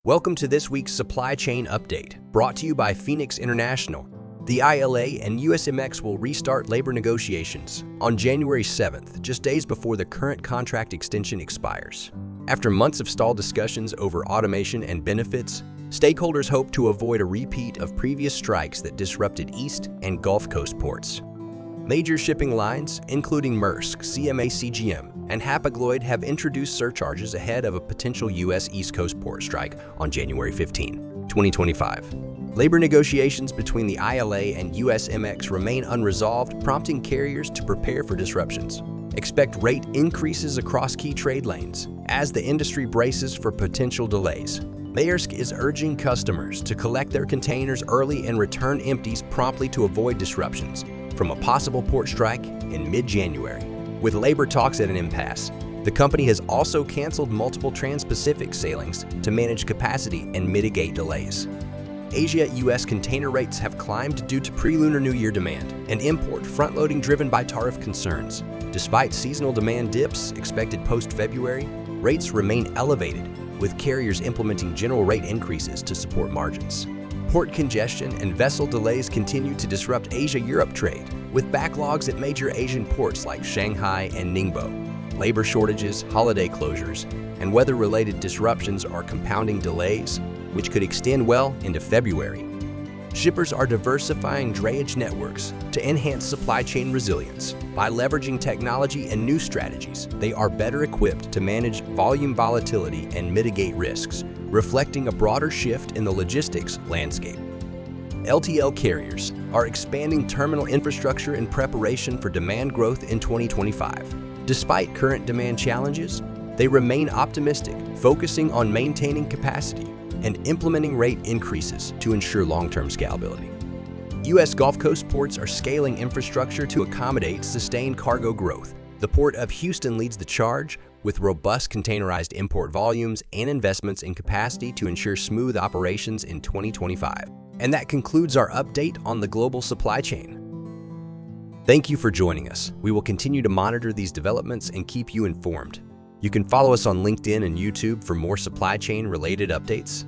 Welcome to this week's Supply Chain Update, brought to you by Phoenix International. The ILA and USMX will restart labor negotiations on January 7th, just days before the current contract extension expires. After months of stalled discussions over automation and benefits, stakeholders hope to avoid a repeat of previous strikes that disrupted East and Gulf Coast ports. Major shipping lines, including Maersk, CMA CGM, and Hapag-Lloyd, have introduced surcharges ahead of a potential U.S. East Coast port strike on January 15, 2025. Labor negotiations between the ILA and USMX remain unresolved, prompting carriers to prepare for disruptions. Expect rate increases across key trade lanes as the industry braces for potential delays. Maersk is urging customers to collect their containers early and return empties promptly to avoid disruptions from a possible port strike in mid-January. With labor talks at an impasse, the company has also canceled multiple trans-Pacific sailings to manage capacity and mitigate delays. Asia-US container rates have climbed due to pre-Lunar New Year demand and import front-loading driven by tariff concerns. Despite seasonal demand dips expected post-February, rates remain elevated, with carriers implementing general rate increases to support margins. Port congestion and vessel delays continue to disrupt Asia-Europe trade, with backlogs at major Asian ports like Shanghai and Ningbo. Labor shortages, holiday closures, and weather-related disruptions are compounding delays, which could extend well into February. Shippers are diversifying drayage networks to enhance supply chain resilience. By leveraging technology and new strategies, they are better equipped to manage volume volatility and mitigate risks, reflecting a broader shift in the logistics landscape. LTL carriers are expanding terminal infrastructure in preparation for demand growth in 2025. Despite current demand challenges, they remain optimistic, focusing on maintaining capacity and implementing rate increases to ensure long-term scalability. U.S. Gulf Coast ports are scaling infrastructure to accommodate sustained cargo growth. The Port of Houston leads the charge, with robust containerized import volumes and investments in capacity to ensure smooth operations in 2025. And that concludes our update on the global supply chain. Thank you for joining us. We will continue to monitor these developments and keep you informed. You can follow us on LinkedIn and YouTube for more supply chain-related updates.